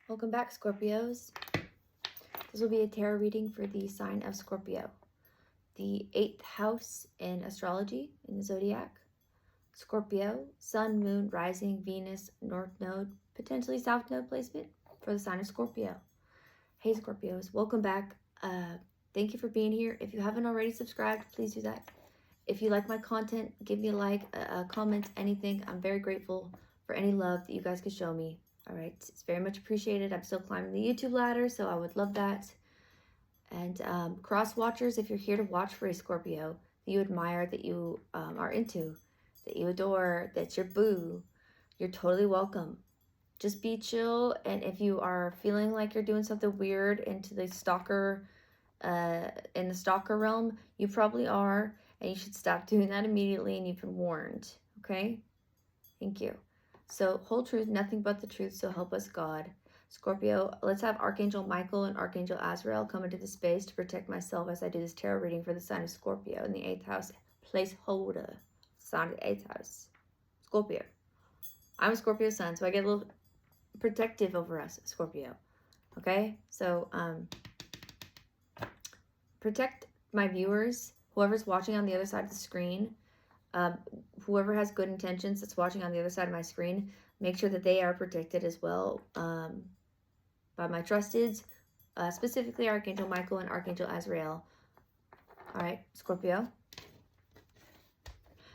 Welcome back, Scorpios. This will be a tarot reading for the sign of Scorpio, the 8th house in astrology in the zodiac. Scorpio, sun, moon, rising, Venus, north node, potentially south node placement for the sign of Scorpio. Hey, Scorpios, welcome back. Thank you for being here. If you haven't already subscribed, please do that. If you like my content, give me a like, a comment, anything. I'm very grateful for any love that you guys could show me. All right, it's very much appreciated. I'm still climbing the YouTube ladder, so I would love that. And cross watchers, if you're here to watch for a Scorpio that you admire, that you are into, that you adore, that's your boo, you're totally welcome. Just be chill, and if you are feeling like you're doing something weird into the stalker, in the stalker realm, you probably are, and you should stop doing that immediately, and you've been warned, okay? Thank you. So, whole truth, nothing but the truth, so help us God. Scorpio, let's have Archangel Michael and Archangel Azrael come into the space to protect myself as I do this tarot reading for the sign of Scorpio in the 8th house. Placeholder, sign of the 8th house. Scorpio. I'm a Scorpio sun, so I get a little protective over us, Scorpio. Okay? So, protect my viewers, whoever's watching on the other side of the screen. Whoever has good intentions that's watching on the other side of my screen, make sure that they are protected as well by my trusteds, specifically Archangel Michael and Archangel Azrael. All right, Scorpio.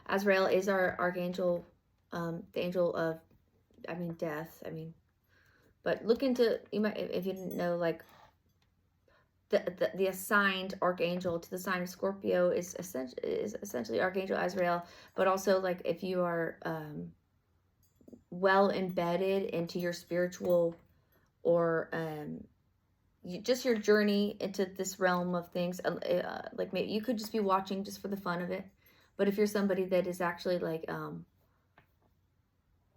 Azrael is our archangel, the angel of, death. But look into, you might, if you didn't know, like, the assigned archangel to the sign of Scorpio is essentially Archangel Azrael, but also, like, if you are well embedded into your spiritual or just your journey into this realm of things, like, maybe you could just be watching just for the fun of it. But if you're somebody that is actually like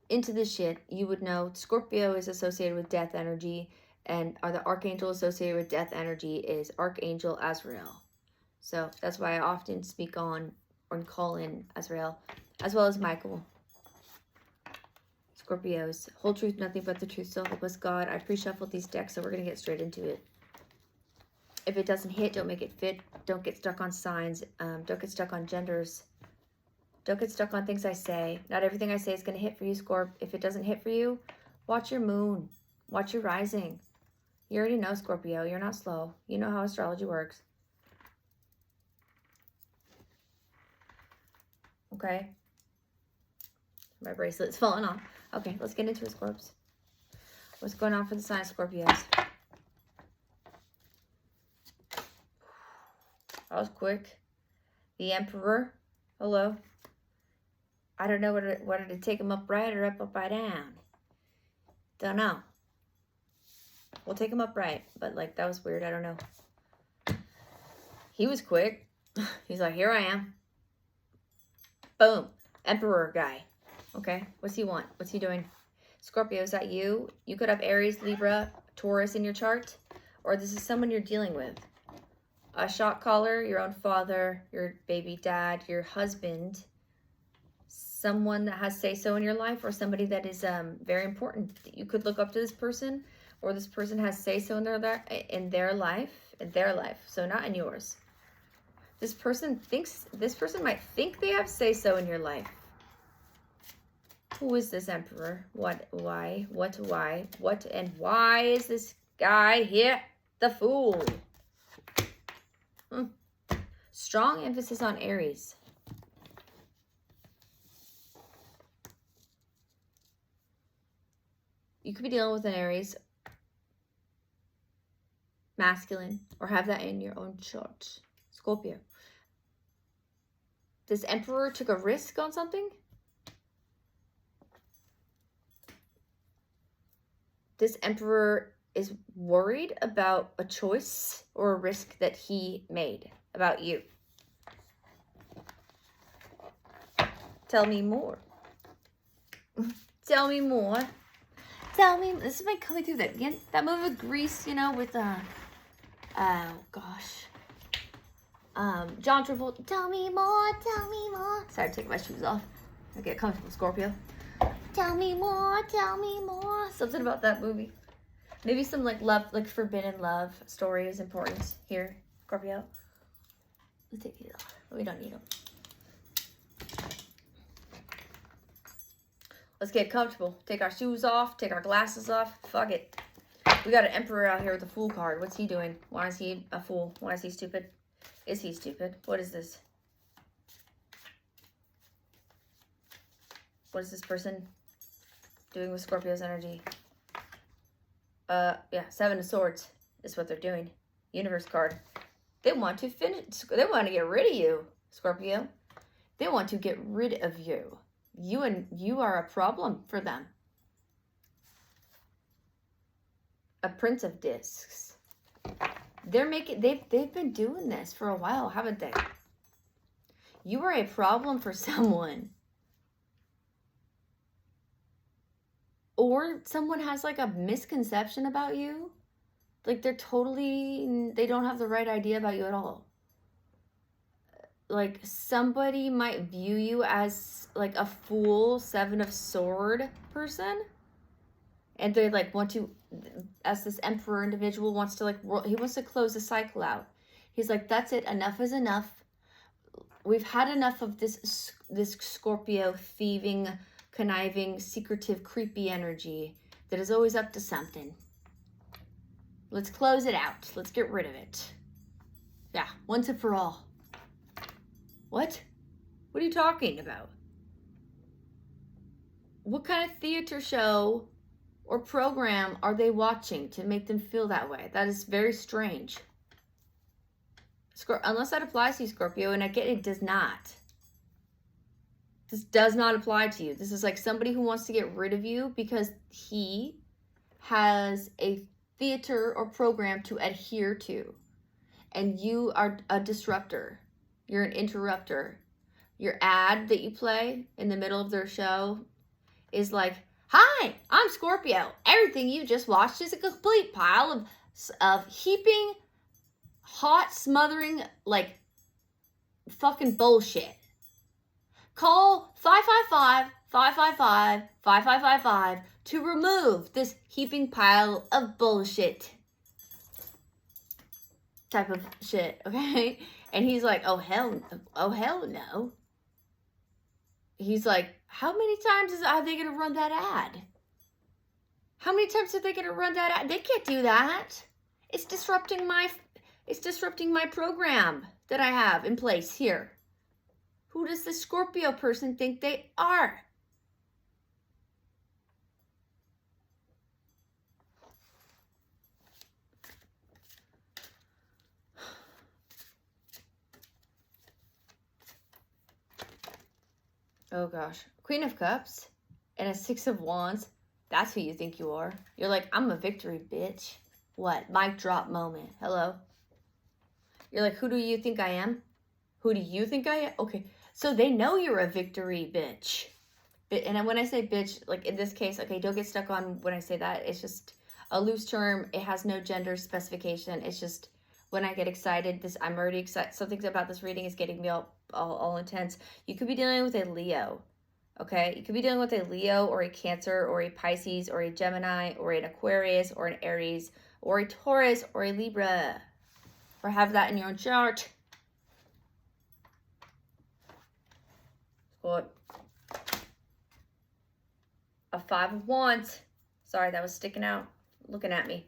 into this shit, you would know Scorpio is associated with death energy. And the archangel associated with death energy is Archangel Azrael. So that's why I often speak on or call in Azrael, as well as Michael. Scorpios, whole truth, nothing but the truth, so help us God. I pre-shuffled these decks, so we're going to get straight into it. If it doesn't hit, don't make it fit. Don't get stuck on signs. Don't get stuck on genders. Don't get stuck on things I say. Not everything I say is going to hit for you, Scorp. If it doesn't hit for you, watch your moon. Watch your rising. You already know, Scorpio. You're not slow. You know how astrology works. Okay? My bracelet's falling off. Okay, let's get into it, Scorps. What's going on for the sign of Scorpios? That was quick. The Emperor. Hello. I don't know whether to take him upright or upside down. Don't know. We'll take him upright, but, like, that was weird. I don't know. He was quick. He's like, here I am. Boom. Emperor guy. Okay. What's he want? What's he doing? Scorpio, is that you? You could have Aries, Libra, Taurus in your chart, or this is someone you're dealing with. A shot caller, your own father, your baby dad, your husband, someone that has say-so in your life, or somebody that is very important. You could look up to this person, or this person has say-so in their life, so not in yours. This person might think they have say-so in your life. Who is this Emperor? What, why, and why is this guy here? The Fool. Strong emphasis on Aries. You could be dealing with an Aries, masculine, or have that in your own chart. Scorpio. This Emperor took a risk on something? This Emperor is worried about a choice or a risk that he made about you. Tell me more. Tell me more. Tell me. This is my coming through that again. That movie with Grease, you know, with oh gosh, John Travolta. Tell me more. Tell me more. Sorry, I'm taking my shoes off. I get comfortable, Scorpio. Tell me more. Tell me more. Something about that movie. Maybe some like love, like forbidden love story is important here, Scorpio. Let's take these off. We don't need them. Let's get comfortable. Take our shoes off. Take our glasses off. Fuck it. We got an Emperor out here with a Fool card. What's he doing? Why is he a fool? Why is he stupid? Is he stupid? What is this? What is this person doing with Scorpio's energy? Yeah, Seven of Swords is what they're doing. Universe card. They want to finish. They want to get rid of you, Scorpio. They want to get rid of you. You are a problem for them. A Prince of Discs. They've been doing this for a while, haven't they? You are a problem for someone. Or someone has like a misconception about you. Like they don't have the right idea about you at all. Like somebody might view you as like a fool, Seven of Sword person. And they like want to, as this Emperor individual wants to like, he wants to close the cycle out. He's like, that's it, enough is enough. We've had enough of this Scorpio thieving, conniving, secretive, creepy energy that is always up to something. Let's close it out. Let's get rid of it. Yeah, once and for all. What? What are you talking about? What kind of theater show or program are they watching to make them feel that way? That is very strange. Unless that applies to you, Scorpio, and I get it does not. This does not apply to you. This is like somebody who wants to get rid of you because he has a theater or program to adhere to. And you are a disruptor. You're an interrupter. Your ad that you play in the middle of their show is like, hi, I'm Scorpio. Everything you just watched is a complete pile of heaping, hot, smothering, like, fucking bullshit. Call 555-555-5555 to remove this heaping pile of bullshit type of shit, okay? And he's like, oh hell no. He's like, how many times are they going to run that ad? How many times are they going to run that ad? They can't do that. It's disrupting my program that I have in place here. Who does the Scorpio person think they are? Oh gosh. Queen of Cups and a Six of Wands. That's who you think you are. You're like, I'm a victory, bitch. What? Mic drop moment. Hello? You're like, who do you think I am? Who do you think I am? Okay. So they know you're a victory, bitch. And when I say bitch, like in this case, okay, don't get stuck on when I say that. It's just a loose term. It has no gender specification. It's just when I get excited, I'm already excited. Something about this reading is getting me all intense. You could be dealing with a Leo, okay? You could be dealing with a Leo or a Cancer or a Pisces or a Gemini or an Aquarius or an Aries or a Taurus or a Libra. Or have that in your own chart. What? A Five of Wands. Sorry, that was sticking out. Looking at me.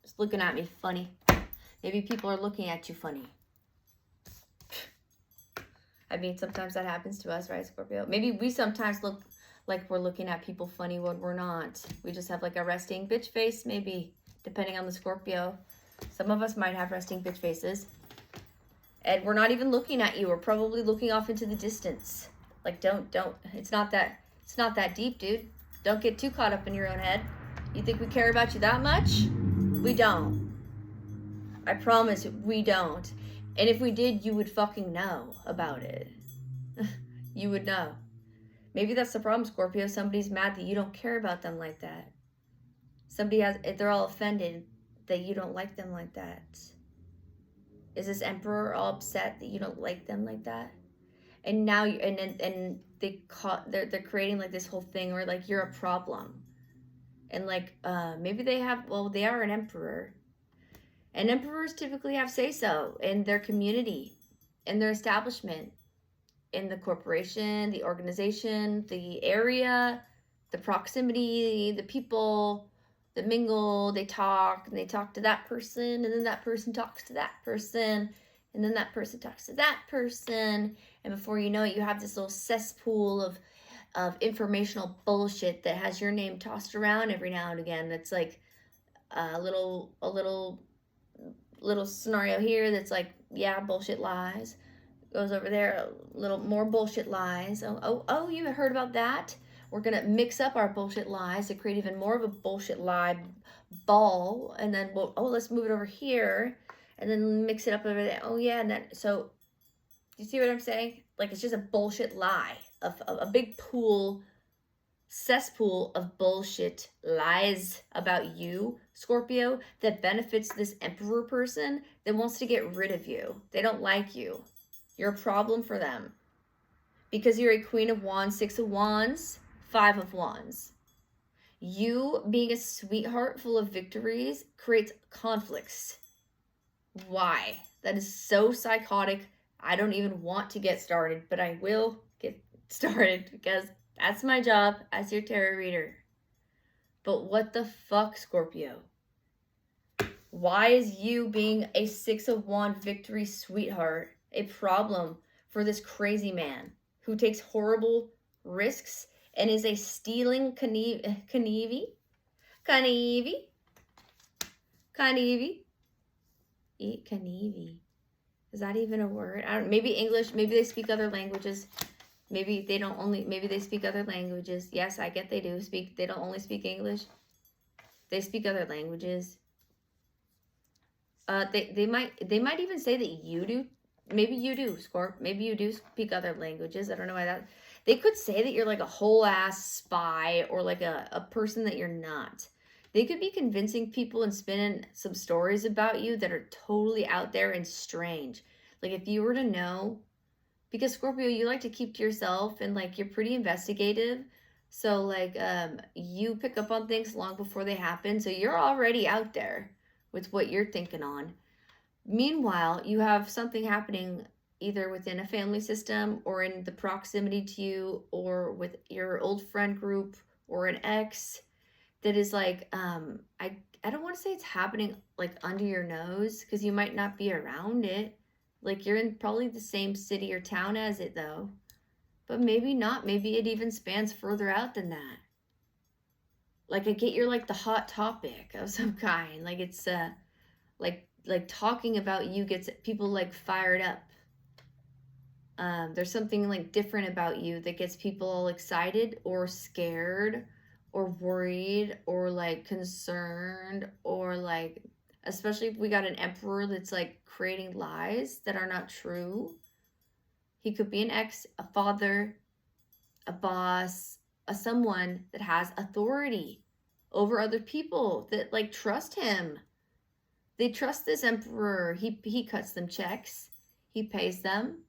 Just looking at me funny. Maybe people are looking at you funny. I mean, sometimes that happens to us, right, Scorpio? Maybe we sometimes look like we're looking at people funny when we're not. We just have like a resting bitch face, maybe, depending on the Scorpio. Some of us might have resting bitch faces. And we're not even looking at you. We're probably looking off into the distance. Like, don't. It's not that deep, dude. Don't get too caught up in your own head. You think we care about you that much? We don't. I promise we don't. And if we did, you would fucking know about it. You would know. Maybe that's the problem, Scorpio. Somebody's mad that you don't care about them like that. They're all offended that you don't like them like that. Is this Emperor all upset that you don't like them like that? And now they're creating like this whole thing where like you're a problem. And like, maybe they have, well, they are an emperor. And emperors typically have say-so in their community, in their establishment, in the corporation, the organization, the area, the proximity, the people that mingle, they talk, and they talk to that person, and then that person talks to that person, and then that person talks to that person, and before you know it, you have this little cesspool of informational bullshit that has your name tossed around every now and again. That's like a little scenario here that's like, yeah, bullshit lies. Goes over there, a little more bullshit lies. Oh, you heard about that? We're gonna mix up our bullshit lies to create even more of a bullshit lie ball, and then let's move it over here, and then mix it up over there. Oh yeah, and then so, you see what I'm saying? Like, it's just a bullshit lie of a big cesspool of bullshit lies about you, Scorpio, that benefits this emperor person that wants to get rid of you. They don't like you. You're a problem for them because you're a Queen of Wands, Six of Wands, Five of Wands. You being a sweetheart full of victories creates conflicts. Why? That is so psychotic. I don't even want to get started, but I will get started because that's my job as your tarot reader. But what the fuck, Scorpio? Why is you being a Six of Wands victory sweetheart a problem for this crazy man who takes horrible risks and is a stealing 𝐭𝐸𝐫? Is that even a word? I don't. Maybe English. Maybe they speak other languages. Maybe they don't only. Maybe they speak other languages. Yes, I get they do speak. They don't only speak English. They speak other languages. They might even say that you do. Maybe you do, Scorp. Maybe you do speak other languages. I don't know why that. They could say that you're like a whole ass spy or like a person that you're not. They could be convincing people and spinning some stories about you that are totally out there and strange. Like, if you were to know, because Scorpio, you like to keep to yourself and like you're pretty investigative. So like you pick up on things long before they happen. So you're already out there with what you're thinking on. Meanwhile, you have something happening either within a family system or in the proximity to you or with your old friend group or an ex that is like, I don't want to say it's happening like under your nose because you might not be around it. Like, you're in probably the same city or town as it though, but maybe not. Maybe it even spans further out than that. Like, I get you're like the hot topic of some kind. Like, it's like talking about you gets people like fired up. There's something like different about you that gets people all excited or scared or worried or like concerned, or like, especially if we got an emperor that's like creating lies that are not true. He could be an ex, a father, a boss, someone that has authority over other people that like trust him. They trust this emperor. He cuts them checks. He pays them.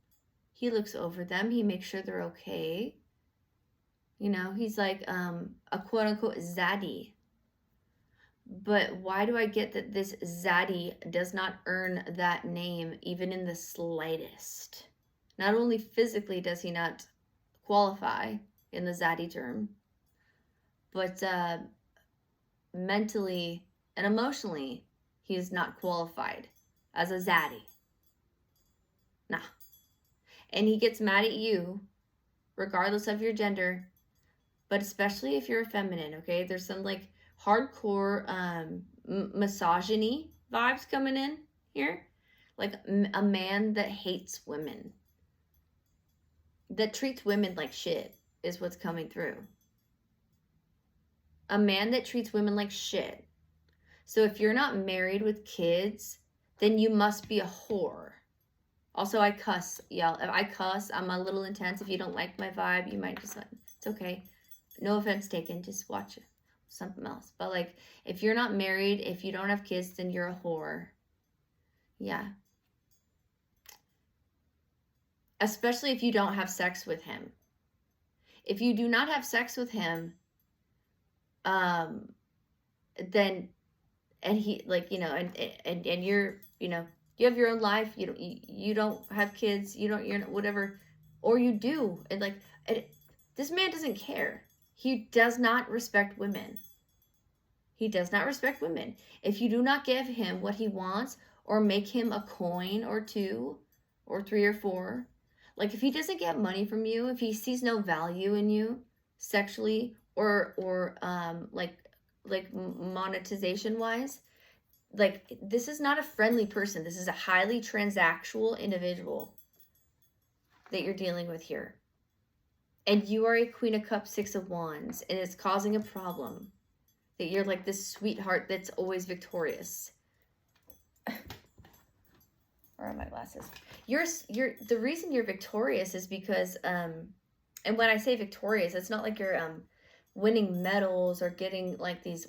He looks over them. He makes sure they're okay. You know, he's like a quote-unquote zaddy. But why do I get that this zaddy does not earn that name even in the slightest? Not only physically does he not qualify in the zaddy term, but mentally and emotionally, he is not qualified as a zaddy. Nah. And he gets mad at you, regardless of your gender, but especially if you're a feminine, okay? There's some like hardcore misogyny vibes coming in here. Like a man that hates women, that treats women like shit is what's coming through. A man that treats women like shit. So if you're not married with kids, then you must be a whore. Also, I cuss, y'all. If I cuss, I'm a little intense. If you don't like my vibe, you might just, it's okay. No offense taken, just watch something else. But like, if you're not married, if you don't have kids, then you're a whore. Yeah. Especially if you don't have sex with him. If you do not have sex with him, then, and he, like, you know, and you're, you know, you have your own life, you don't have kids, you're not, whatever, or you do, and like, this man doesn't care. He does not respect women. He does not respect women. If you do not give him what he wants, or make him a coin or two or three or four, like if he doesn't get money from you, if he sees no value in you sexually or like monetization wise, like this is not a friendly person. This is a highly transactional individual that you're dealing with here. And you are a Queen of Cups, Six of Wands, and it's causing a problem. That you're like this sweetheart that's always victorious. Where are my glasses? You're the reason you're victorious is because and when I say victorious, it's not like you're winning medals or getting like these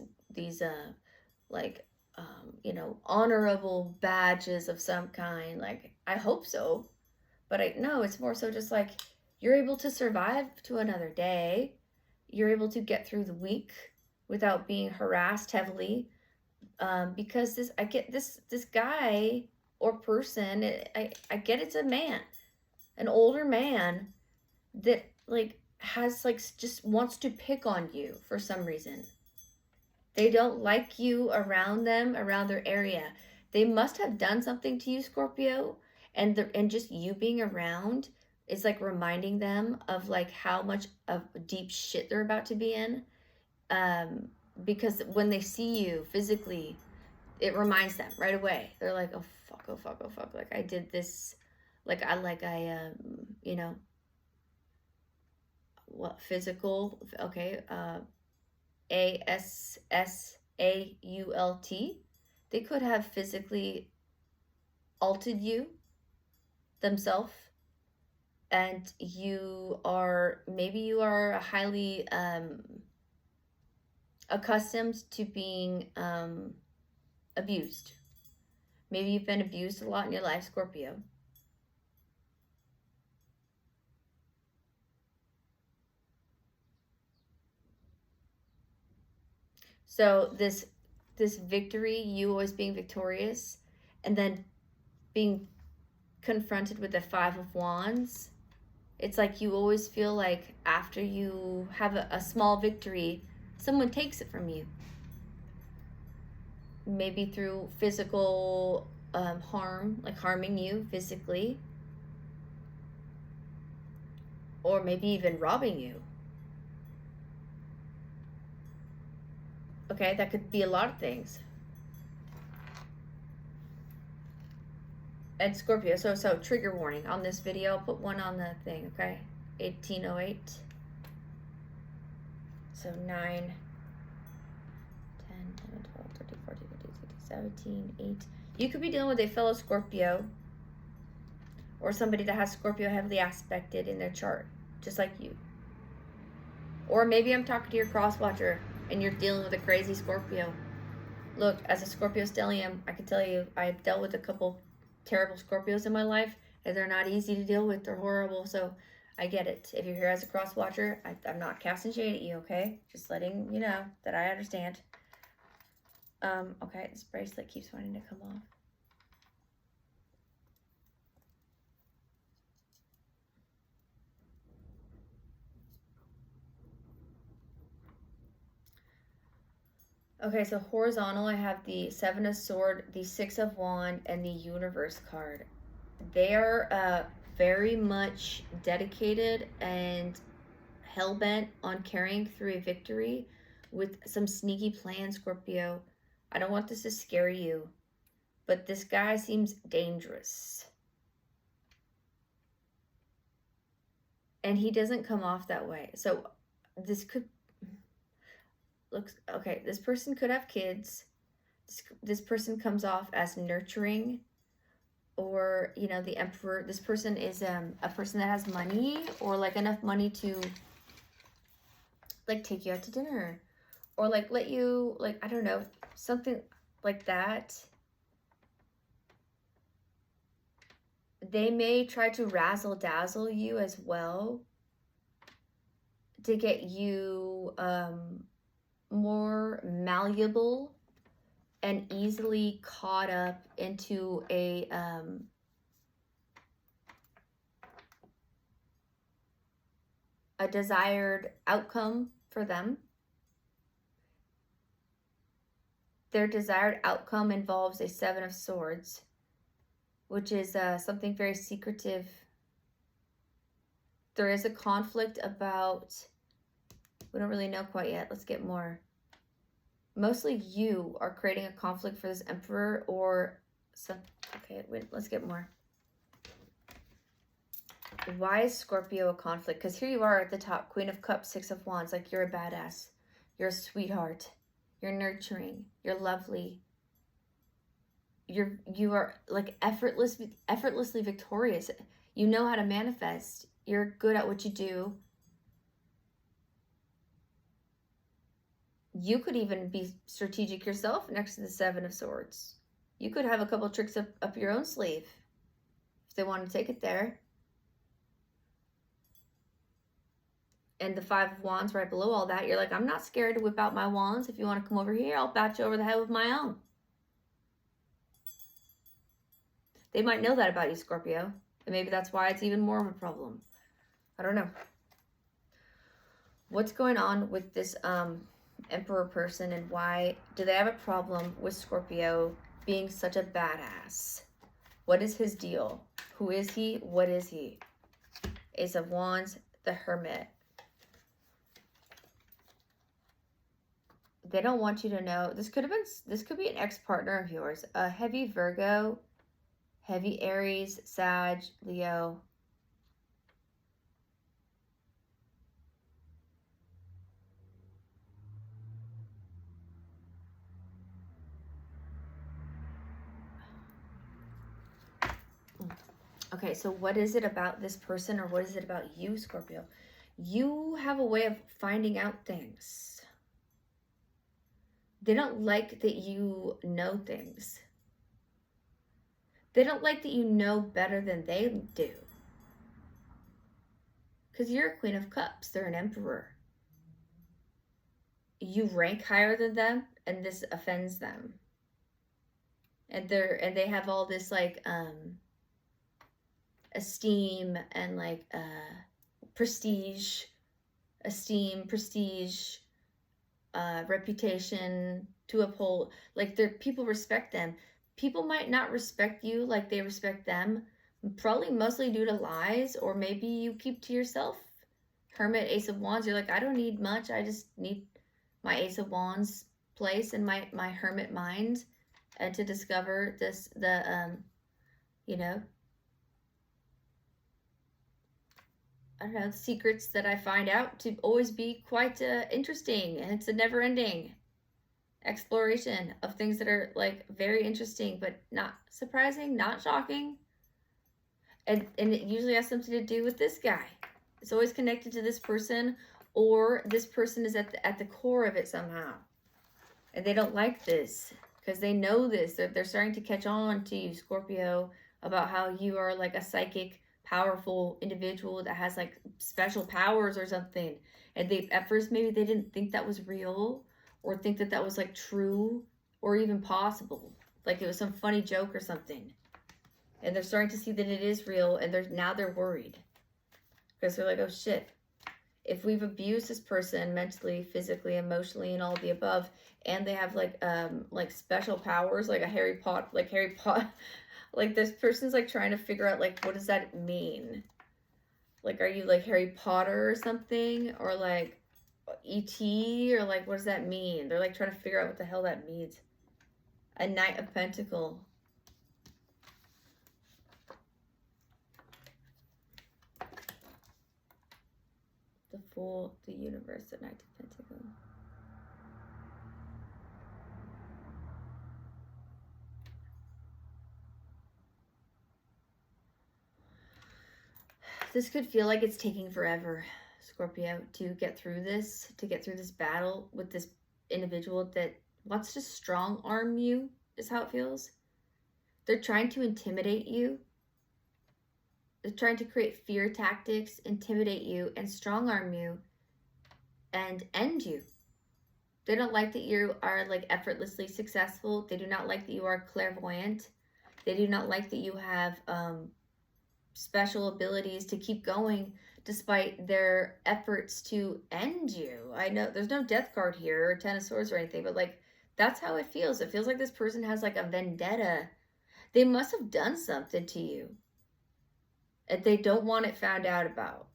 you know, honorable badges of some kind. Like, I hope so, but I know it's more so just like you're able to survive to another day. You're able to get through the week without being harassed heavily, because I get this guy or person, I get it's a man, an older man that like has like just wants to pick on you for some reason. They don't like you around them, around their area. They must have done something to you, Scorpio, and just you being around is like reminding them of like how much of deep shit they're about to be in. Because when they see you physically, it reminds them right away. They're like, oh fuck, oh fuck, oh fuck. Like I did this, you know, what, physical, okay, ASSAULT. They could have physically altered you themselves, and maybe you are highly accustomed to being abused. Maybe you've been abused a lot in your life, Scorpio. So this victory, you always being victorious, and then being confronted with the Five of Wands, it's like you always feel like after you have a small victory, someone takes it from you. Maybe through physical harm, like harming you physically, or maybe even robbing you. Okay, that could be a lot of things. And Scorpio, so trigger warning on this video. I'll put one on the thing, okay? 1808. So 9, 10, 11, 12, 13, 14, 15, 16, 17, 8. You could be dealing with a fellow Scorpio, or somebody that has Scorpio heavily aspected in their chart, just like you. Or maybe I'm talking to your cross-watcher and you're dealing with a crazy Scorpio. Look, as a Scorpio stellium, I can tell you I've dealt with a couple terrible Scorpios in my life, and they're not easy to deal with. They're horrible, so I get it. If you're here as a cross-watcher, I'm not casting shade at you, okay? Just letting you know that I understand. Okay, this bracelet keeps wanting to come off. Okay, so horizontal, I have the Seven of Swords, the Six of Wands, and the Universe card. They are very much dedicated and hell-bent on carrying through a victory with some sneaky plans, Scorpio. I don't want this to scare you, but this guy seems dangerous. And he doesn't come off that way. So this could... looks okay. This person could have kids. This person comes off as nurturing, or you know, the Emperor. This person is a person that has money, or like enough money to like take you out to dinner, or like let you, like, I don't know, something like that. They may try to razzle dazzle you as well to get you more malleable and easily caught up into a desired outcome for them. Their desired outcome involves a 7 of Swords, which is something very secretive. There is a conflict about, we don't really know quite yet. Let's get more. Mostly you are creating a conflict for this Emperor or some, okay, wait, let's get more. Why is Scorpio a conflict? Because here you are at the top, Queen of Cups, 6 of Wands, like you're a badass. You're a sweetheart. You're nurturing. You're lovely. You are like effortlessly victorious. You know how to manifest. You're good at what you do. You could even be strategic yourself next to the 7 of Swords. You could have a couple tricks up your own sleeve if they want to take it there. And the 5 of Wands right below all that, you're like, I'm not scared to whip out my wands. If you want to come over here, I'll bat you over the head with my own. They might know that about you, Scorpio. And maybe that's why it's even more of a problem. I don't know. What's going on with this Emperor person, and why do they have a problem with Scorpio being such a badass? What is his deal? Who is he? What is he? Ace of Wands, the Hermit. They don't want you to know. This could be an ex-partner of yours. A heavy Virgo, heavy Aries, Sag, Leo. Okay, so what is it about this person, or what is it about you, Scorpio? You have a way of finding out things. They don't like that you know things. They don't like that you know better than they do. Because you're a Queen of Cups. They're an Emperor. You rank higher than them, and this offends them. And they have all this like esteem and like prestige, reputation to uphold. Like people respect them. People might not respect you like they respect them, probably mostly due to lies, or maybe you keep to yourself. Hermit, Ace of Wands, you're like, I don't need much. I just need my Ace of Wands place in my hermit mind, and to discover you know, I don't know, secrets that I find out to always be quite interesting. And it's a never-ending exploration of things that are like very interesting, but not surprising, not shocking. And it usually has something to do with this guy. It's always connected to this person, or this person is at the core of it somehow. And they don't like this because they know this. They're starting to catch on to you, Scorpio, about how you are like a psychic, powerful individual that has like special powers or something. And at first maybe they didn't think that was real, or think that that was like true or even possible. Like it was some funny joke or something. And they're starting to see that it is real, and now they're worried. Because they're like, oh shit. If we've abused this person mentally, physically, emotionally, and all of the above, and they have like special powers, like Harry Potter, like this person's like trying to figure out like, what does that mean? Like, are you like Harry Potter or something, or like E.T., or like, what does that mean? They're like trying to figure out what the hell that means. A Knight of Pentacles. The Fool, the Universe, the Knight of Pentacles. This could feel like it's taking forever, Scorpio, to get through this battle with this individual that wants to strong arm you, is how it feels. They're trying to intimidate you. They're trying to create fear tactics, intimidate you, and strong arm you, and end you. They don't like that you are like effortlessly successful. They do not like that you are clairvoyant. They do not like that you have special abilities to keep going despite their efforts to end you. I know there's no death card here or Ten of Swords or anything, but like that's how it feels. It feels like this person has like a vendetta. They must have done something to you and they don't want it found out about.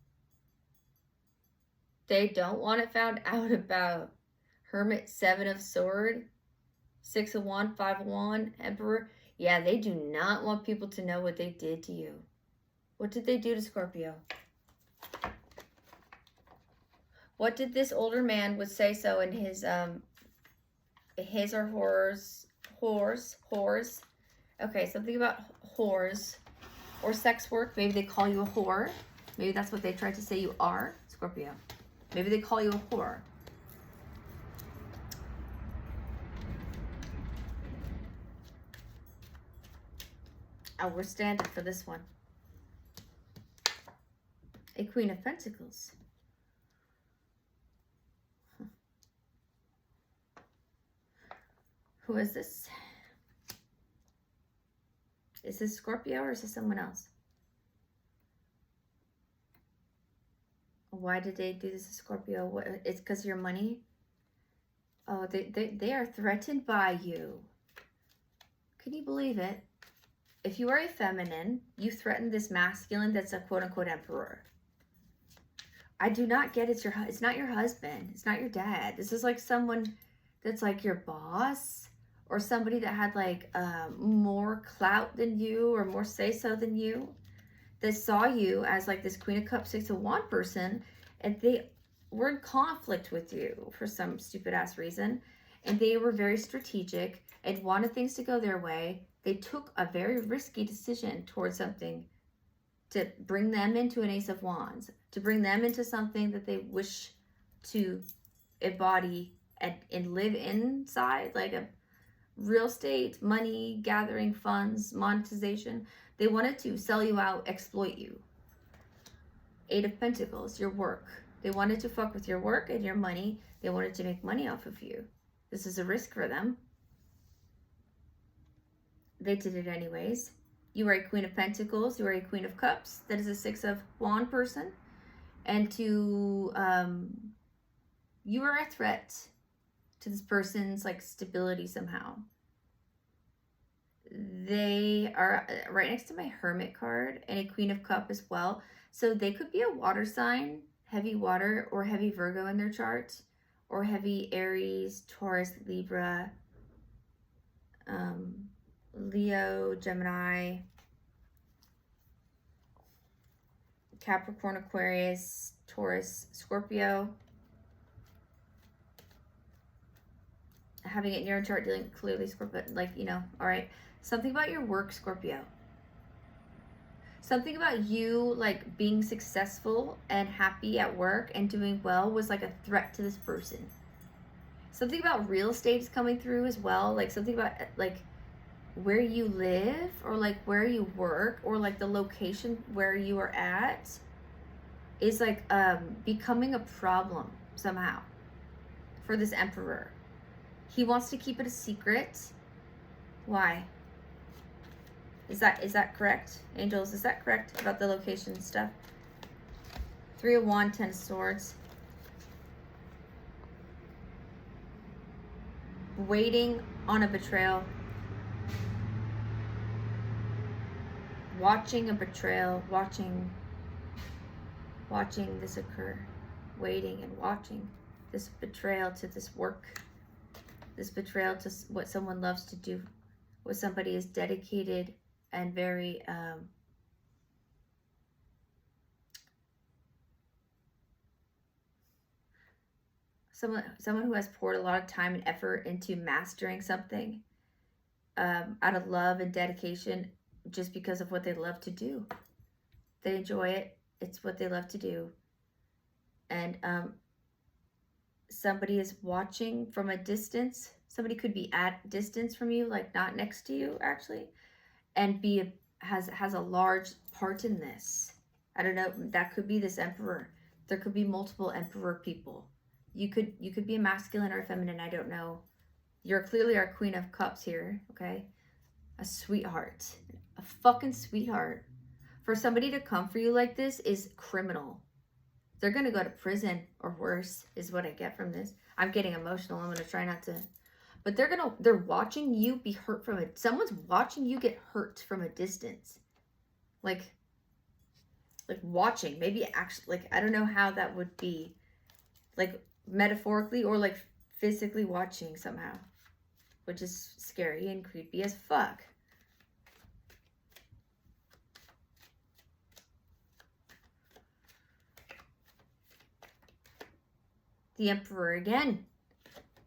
They don't want it found out about. Hermit, Seven of Sword, Six of Wand, Five of Wand, Emperor. Yeah, they do not want people to know what they did to you. What did they do to Scorpio? What did this older man would say so in his or whores? Okay, something about whores or sex work. Maybe they call you a whore. Maybe that's what they tried to say you are, Scorpio. Maybe they call you a whore. Oh, we're standing for this one. A Queen of Pentacles. Who is this? Is this Scorpio or is this someone else? Why did they do this to Scorpio? What, it's because of your money? Oh, they are threatened by you. Can you believe it? If you are a feminine, you threaten this masculine that's a quote-unquote emperor. I do not get it's not your husband. It's not your dad. This is like someone that's like your boss or somebody that had like more clout than you or more say-so than you, that saw you as like this Queen of Cups, Six of Wand person, and they were in conflict with you for some stupid-ass reason, and they were very strategic and wanted things to go their way. They took a very risky decision towards something to bring them into an Ace of Wands, to bring them into something that they wish to embody and live inside, like a real estate, money, gathering funds, monetization. They wanted to sell you out, exploit you. Eight of Pentacles, your work. They wanted to fuck with your work and your money. They wanted to make money off of you. This is a risk for them. They did it anyways. You are a Queen of Pentacles. You are a Queen of Cups. That is a Six of Wand person. And you are a threat to this person's like stability somehow. They are right next to my Hermit card and a Queen of Cup as well. So they could be a water sign, heavy water or heavy Virgo in their chart, or heavy Aries, Taurus, Libra, Leo, Gemini, Capricorn, Aquarius, Taurus, Scorpio. Having it in your chart, dealing clearly Scorpio, like, you know, all right. Something about your work, Scorpio. Something about you, like, being successful and happy at work and doing well was like a threat to this person. Something about real estate is coming through as well. Like, something about, like, where you live or, like, where you work or, like, the location where you are at is, like, becoming a problem somehow for this Emperor. He wants to keep it a secret. Why? Is that correct, angels? Is that correct about the location stuff? Three of Wands, Ten of Swords. Waiting on a betrayal. Watching a betrayal. Watching this occur. Waiting and watching this betrayal to this work. This betrayal to what someone loves to do. What somebody is dedicated and very someone who has poured a lot of time and effort into mastering something out of love and dedication, just because of what they love to do. They enjoy it. It's what they love to do. And somebody is watching from a distance. Somebody could be at distance from you, like not next to you actually, and has a large part in this. I don't know, that could be this Emperor. There could be multiple Emperor people You could be a masculine or a feminine, I don't know. You're clearly our Queen of Cups here, okay? A sweetheart. A fucking sweetheart. For somebody to come for you like this is criminal. They're going to go to prison or worse is what I get from this. I'm getting emotional. I'm going to try not to. But they're watching you be hurt from it. Someone's watching you get hurt from a distance. Like watching. Maybe actually, like, I don't know how that would be. Like metaphorically or like physically watching somehow. Which is scary and creepy as fuck. The Emperor again.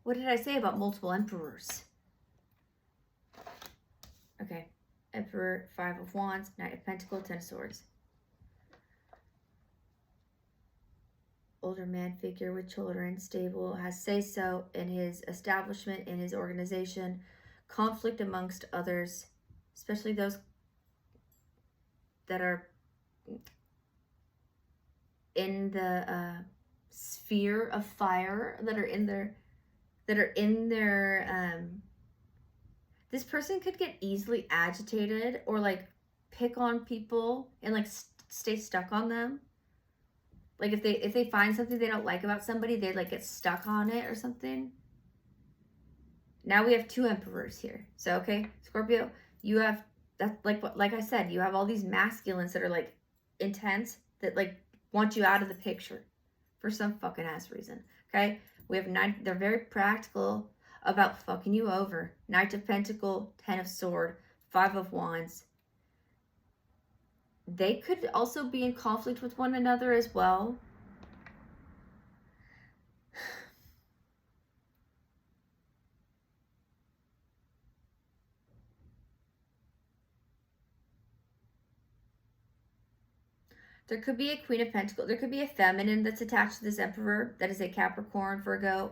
What did I say about multiple emperors? Okay. Emperor, 5 of Wands, Knight of Pentacles, 10 of Swords. Older man figure with children, stable, has say-so in his establishment, in his organization. Conflict amongst others, especially those that are in the sphere of fire, that are in their this person could get easily agitated or like pick on people and like stay stuck on them. Like if they find something they don't like about somebody, they like get stuck on it or something. Now we have 2 emperors here. So okay, Scorpio, you have that, like I said, you have all these masculines that are like intense, that like want you out of the picture for some fucking ass reason. Okay, we have 9. They're very practical about fucking you over. Knight of Pentacles, 10 of Swords, 5 of Wands. They could also be in conflict with one another as well. There could be a Queen of Pentacles. There could be a feminine that's attached to this Emperor. That is a Capricorn, Virgo,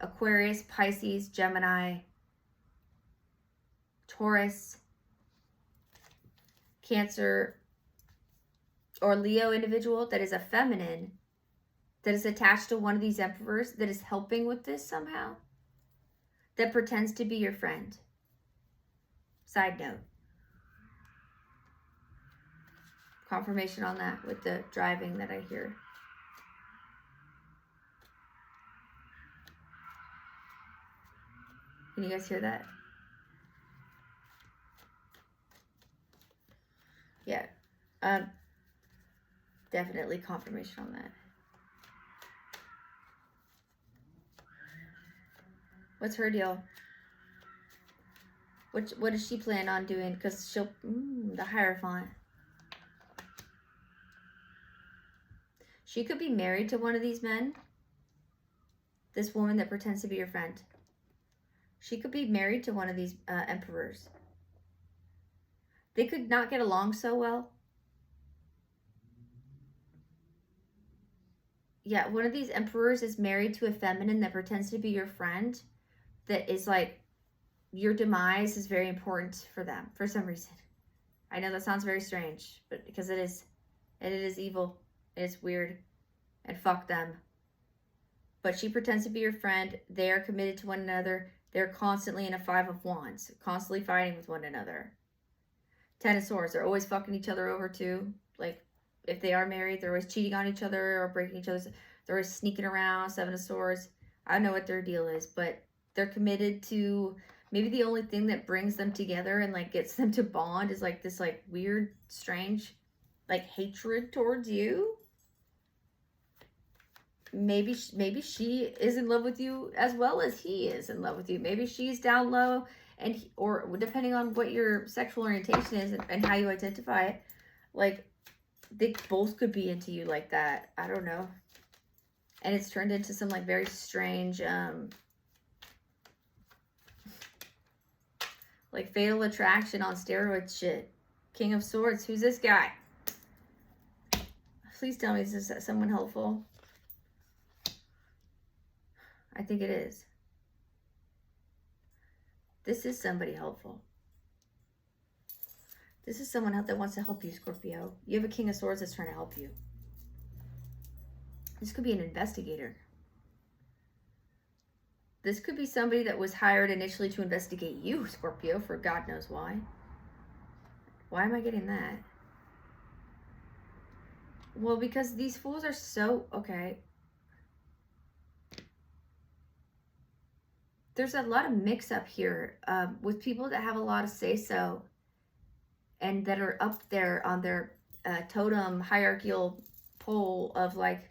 Aquarius, Pisces, Gemini, Taurus, Cancer, or Leo individual that is a feminine that is attached to one of these emperors that is helping with this somehow, that pretends to be your friend. Side note. Confirmation on that with the driving that I hear. Can you guys hear that? Yeah. Definitely confirmation on that. What's her deal? What does she plan on doing? Because she'll... the Hierophant. She could be married to one of these men. This woman that pretends to be your friend. She could be married to one of these emperors. They could not get along so well. Yeah, one of these emperors is married to a feminine that pretends to be your friend. That is like, your demise is very important for them for some reason. I know that sounds very strange, but because it is. And it is evil. It's weird, and fuck them. But she pretends to be your friend. They are committed to one another. They're constantly in a 5 of Wands, constantly fighting with one another. 10 of Swords. They're always fucking each other over too. Like, if they are married, they're always cheating on each other or breaking each other's. They're always sneaking around. 7 of Swords. I don't know what their deal is, but they're committed to. Maybe the only thing that brings them together and like gets them to bond is like this like weird, strange, like hatred towards you. Maybe she is in love with you as well as he is in love with you. Maybe she's down low, and or depending on what your sexual orientation is and how you identify it, like they both could be into you like that. I don't know. And it's turned into some like very strange, like fatal attraction on steroids shit. King of Swords. Who's this guy? Please tell me this is someone helpful. I think it is. This is somebody helpful. This is someone that wants to help you, Scorpio. You have a King of Swords that's trying to help you. This could be an investigator. This could be somebody that was hired initially to investigate you, Scorpio, for God knows why. Why am I getting that? Well, because these fools are so... Okay. There's a lot of mix-up here with people that have a lot of say-so and that are up there on their totem hierarchical pole of, like,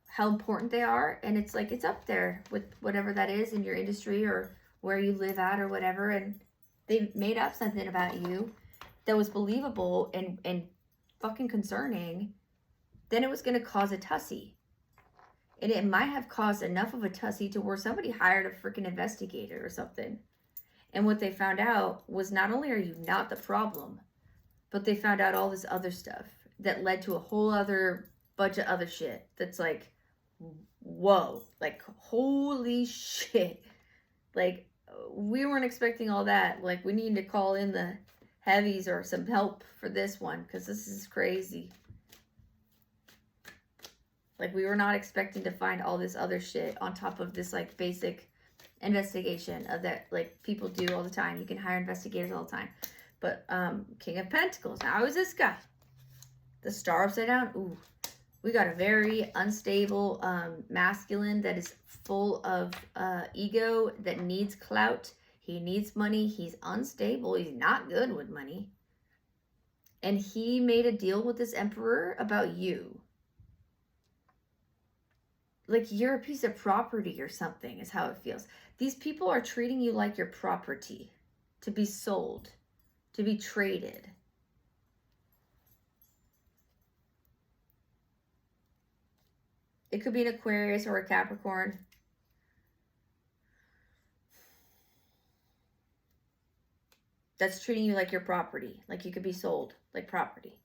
how important they are, and it's like it's up there with whatever that is in your industry or where you live at or whatever, and they made up something about you that was believable and fucking concerning, then it was going to cause a tussy. And it might have caused enough of a tussy to where somebody hired a freaking investigator or something. And what they found out was not only are you not the problem, but they found out all this other stuff that led to a whole other bunch of other shit that's like, whoa, like, holy shit. Like, we weren't expecting all that. Like, we need to call in the heavies or some help for this one, because this is crazy. Like, we were not expecting to find all this other shit on top of this, like, basic investigation of that, like, people do all the time. You can hire investigators all the time. But, King of Pentacles. Now, who is this guy? The Star upside down? Ooh. We got a very unstable masculine that is full of ego, that needs clout. He needs money. He's unstable. He's not good with money. And he made a deal with this emperor about you. Like, you're a piece of property or something is how it feels. These people are treating you like your property, to be sold, to be traded. It could be an Aquarius or a Capricorn. That's treating you like your property. Like you could be sold like property.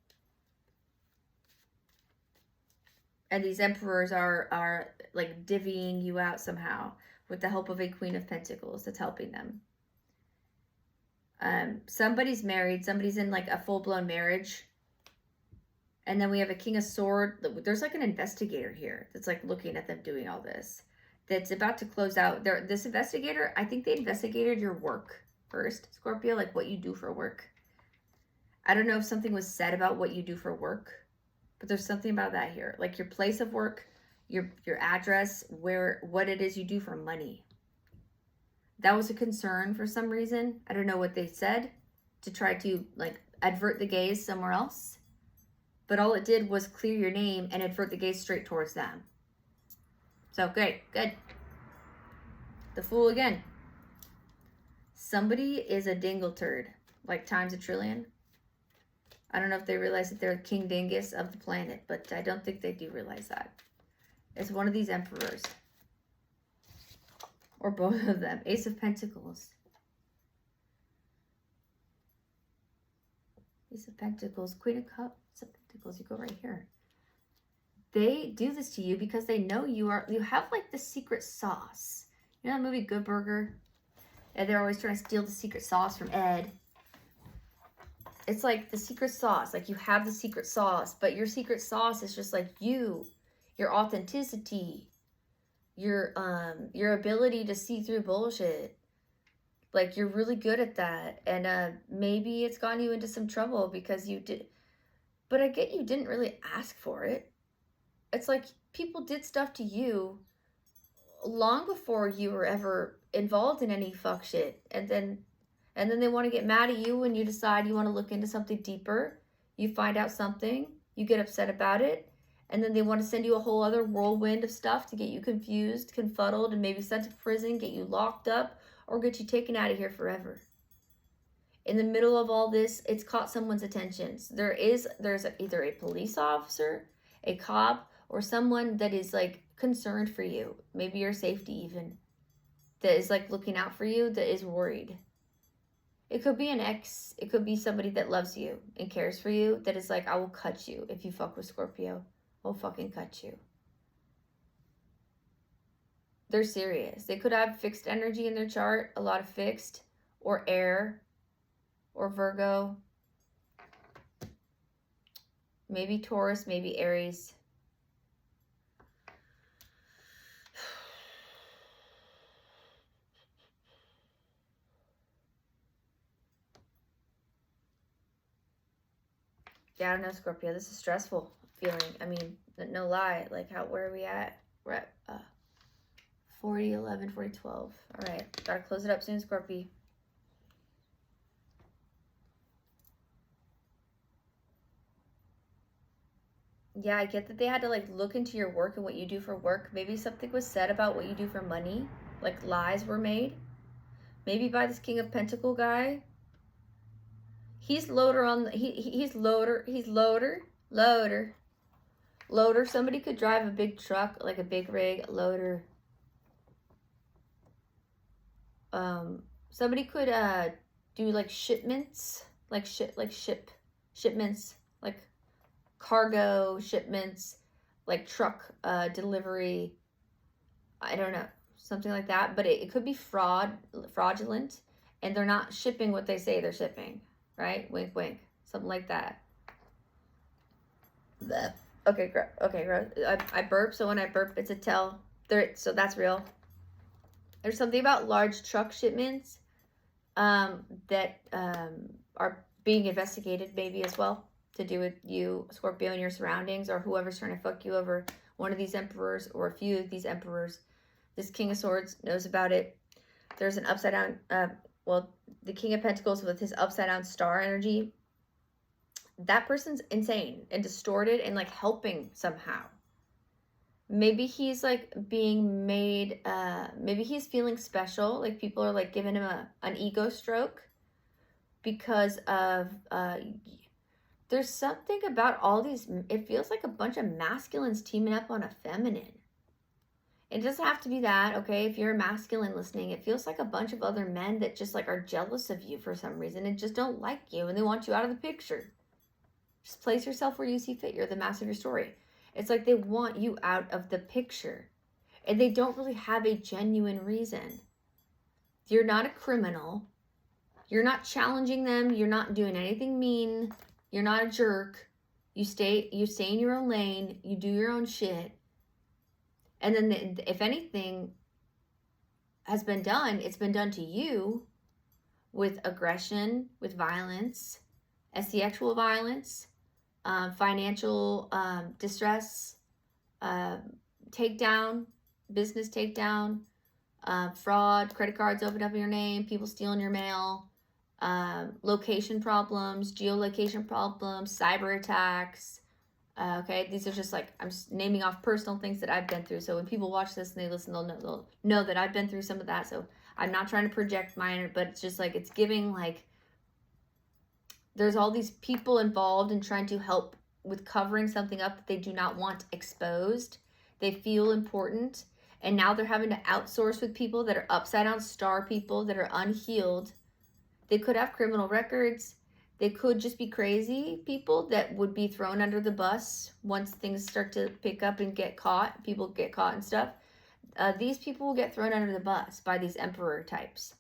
And these emperors are like divvying you out somehow with the help of a Queen of Pentacles that's helping them. Somebody's married. Somebody's in like a full-blown marriage. And then we have a King of Swords. There's like an investigator here that's like looking at them doing all this. That's about to close out. This investigator, I think they investigated your work first, Scorpio, like what you do for work. I don't know if something was said about what you do for work, but there's something about that here. Like your place of work, your address, what it is you do for money. That was a concern for some reason. I don't know what they said to try to like advert the gaze somewhere else. But all it did was clear your name and advert the gaze straight towards them. So great, good. The Fool again. Somebody is a dingle turd, like times a trillion. I don't know if they realize that they're King Dingus of the planet, but I don't think they do realize that. It's one of these emperors. Or both of them. Ace of Pentacles. Ace of Pentacles. Queen of Cups. Ace of Pentacles. You go right here. They do this to you because they know you have like the secret sauce. You know that movie Good Burger? And they're always trying to steal the secret sauce from Ed. It's like the secret sauce. Like you have the secret sauce, but your secret sauce is just like you, your authenticity, your ability to see through bullshit. Like you're really good at that. And maybe it's gotten you into some trouble because you did. But I get you didn't really ask for it. It's like people did stuff to you long before you were ever involved in any fuck shit. And then they want to get mad at you when you decide you want to look into something deeper. You find out something, you get upset about it, and then they want to send you a whole other whirlwind of stuff to get you confused, confuddled, and maybe sent to prison, get you locked up, or get you taken out of here forever. In the middle of all this, it's caught someone's attention. So there's either a police officer, a cop, or someone that is like concerned for you, maybe your safety even, that is like looking out for you, that is worried. It could be an ex, it could be somebody that loves you and cares for you, that is like, I will cut you if you fuck with Scorpio. I'll fucking cut you. They're serious. They could have fixed energy in their chart, a lot of fixed, or air, or Virgo. Maybe Taurus, maybe Aries. Yeah, I don't know, Scorpio. This is stressful feeling. I mean, no lie. Like, where are we at? We're at 40, 11, 40, 12. All right. Gotta close it up soon, Scorpio. Yeah, I get that they had to, like, look into your work and what you do for work. Maybe something was said about what you do for money. Like, lies were made. Maybe by this King of Pentacle guy. He's loader on the, he's loader. Somebody could drive a big truck, like a big rig, loader. Somebody could do like shipments, shipments, like cargo shipments, like truck delivery. I don't know, something like that. But it could be fraudulent, and they're not shipping what they say they're shipping, right? Wink, wink, something like that. Blech. Okay, gross. I burp, so when I burp, it's a tell. So that's real. There's something about large truck shipments that are being investigated, maybe as well, to do with you, Scorpio, and your surroundings, or whoever's trying to fuck you over. One of these emperors, or a few of these emperors. This King of Swords knows about it. There's an upside down, well, the King of Pentacles with his upside down star energy. That person's insane and distorted and like helping somehow. Maybe he's like being made, maybe he's feeling special. Like people are like giving him an ego stroke because of, there's something about all these, it feels like a bunch of masculines teaming up on a feminine. It doesn't have to be that, okay? If you're a masculine listening, it feels like a bunch of other men that just like are jealous of you for some reason and just don't like you and they want you out of the picture. Just place yourself where you see fit. You're the master of your story. It's like they want you out of the picture. And they don't really have a genuine reason. You're not a criminal. You're not challenging them. You're not doing anything mean. You're not a jerk. You stay in your own lane. You do your own shit. And then if anything has been done, it's been done to you with aggression, with violence, sexual violence, financial distress, takedown, business takedown, fraud, credit cards opened up in your name, people stealing your mail, location problems, geolocation problems, cyber attacks. Okay, these are just like, I'm just naming off personal things that I've been through. So when people watch this and they listen, they'll know that I've been through some of that. So I'm not trying to project mine, but it's just like, it's giving like, there's all these people involved in trying to help with covering something up that they do not want exposed. They feel important. And now they're having to outsource with people that are upside down star people that are unhealed. They could have criminal records. They could just be crazy people that would be thrown under the bus once things start to pick up and get caught. People get caught and stuff. These people will get thrown under the bus by these emperor types.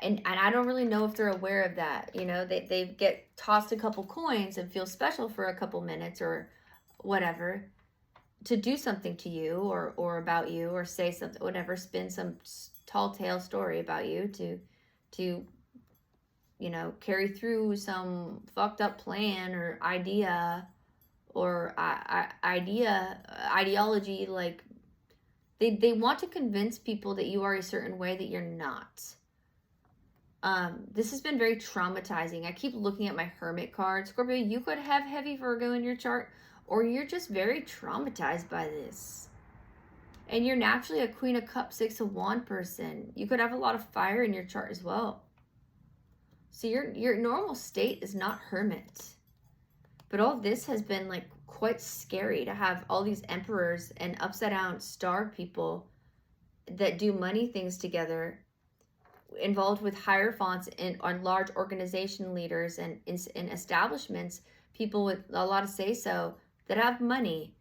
And I don't really know if they're aware of that. You know, they get tossed a couple coins and feel special for a couple minutes or whatever to do something to you or about you or say something, whatever, spin some tall tale story about you to you know, carry through some fucked up plan or idea or ideology. Like they want to convince people that you are a certain way that you're not. This has been very traumatizing. I keep looking at my Hermit card. Scorpio, you could have heavy Virgo in your chart, or you're just very traumatized by this. And you're naturally a Queen of Cups, Six of Wands person. You could have a lot of fire in your chart as well. So your normal state is not Hermit. But all this has been like quite scary to have all these emperors and upside down star people that do money things together, involved with hierophants and on large organization leaders and in establishments, people with a lot of say-so that have money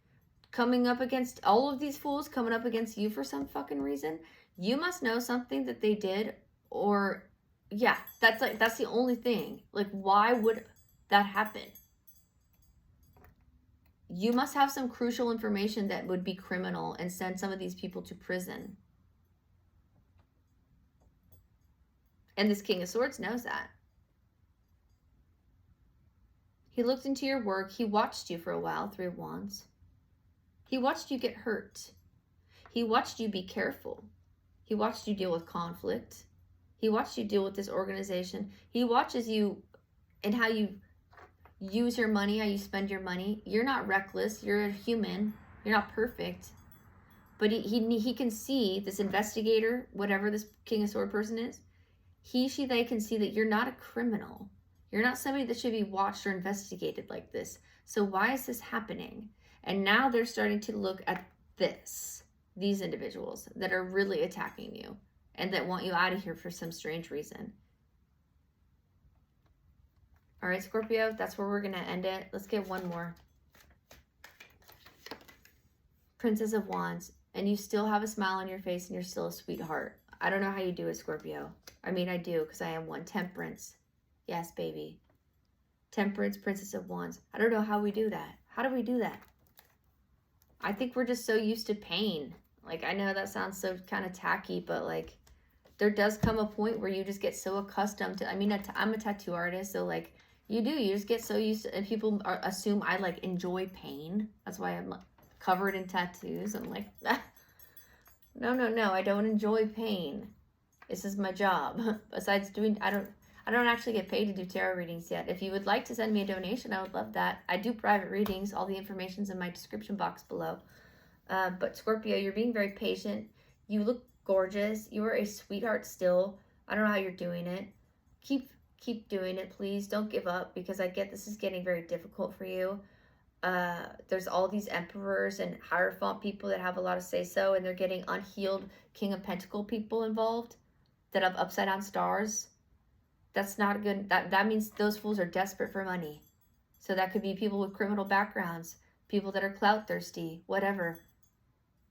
coming up against all of these fools coming up against you for some fucking reason. You must know something that they did, or yeah, that's the only thing. Like, why would that happen? You must have some crucial information that would be criminal and send some of these people to prison. And this King of Swords knows that. He looked into your work. He watched you for a while, 3 of Wands. He watched you get hurt. He watched you be careful. He watched you deal with conflict. He watched you deal with this organization. He watches you and how you use your money, how you spend your money. You're not reckless. You're a human. You're not perfect. But he can see, this investigator, whatever this King of Swords person is, he, she, they can see that you're not a criminal. You're not somebody that should be watched or investigated like this. So why is this happening? And now they're starting to look at these individuals that are really attacking you and that want you out of here for some strange reason. All right, Scorpio, that's where we're going to end it. Let's get one more. Princess of Wands. And you still have a smile on your face and you're still a sweetheart. I don't know how you do it, Scorpio. I mean, I do, because I am one. Temperance. Yes, baby. Temperance, Princess of Wands. I don't know how we do that. How do we do that? I think we're just so used to pain. Like, I know that sounds so kind of tacky, but like, there does come a point where you just get so accustomed to, I mean, I'm a tattoo artist, so like, you just get so used to, and people assume I like enjoy pain. That's why I'm like, covered in tattoos. I'm like, ah. No, I don't enjoy pain. This is my job. Besides doing, I don't actually get paid to do tarot readings yet. If you would like to send me a donation, I would love that. I do private readings. All the information's in my description box below. But Scorpio, you're being very patient. You look gorgeous. You are a sweetheart still. I don't know how you're doing it. Keep doing it, please. Don't give up, because I get this is getting very difficult for you. There's all these emperors and Hierophant people that have a lot of say-so, and they're getting unhealed King of Pentacle people involved that have upside down stars. That's not good. That means those fools are desperate for money. So that could be people with criminal backgrounds, people that are clout thirsty, whatever.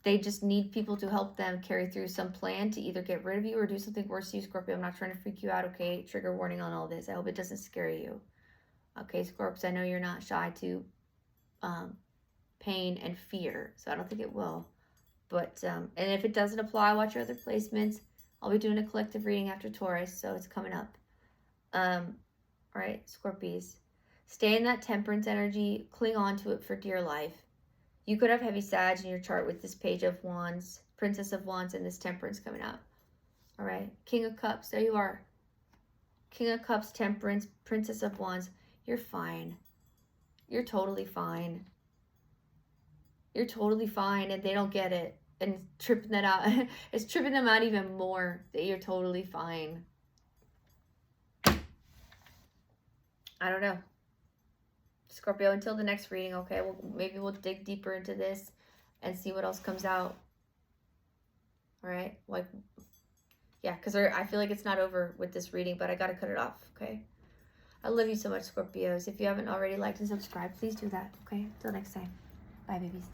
They just need people to help them carry through some plan to either get rid of you or do something worse to you, Scorpio. I'm not trying to freak you out, okay? Trigger warning on all this. I hope it doesn't scare you. Okay, Scorps, I know you're not shy to pain and fear, so I don't think it will. But and if it doesn't apply, watch your other placements. I'll be doing a collective reading after Taurus, so it's coming up. All right, Scorpies, stay in that temperance energy. Cling on to it for dear life. You could have heavy Sag in your chart with this Page of Wands, Princess of Wands, and this Temperance coming out. All right, King of Cups, there you are. King of Cups, Temperance, Princess of Wands. You're fine. You're totally fine. You're totally fine, and they don't get it. And tripping that out, it's tripping them out even more that you're totally fine. I don't know. Scorpio, until the next reading, okay? Maybe we'll dig deeper into this and see what else comes out. All right? Like, yeah, because I feel like it's not over with this reading, but I got to cut it off, okay? I love you so much, Scorpios. If you haven't already liked and subscribed, please do that, okay? Till next time. Bye, babies.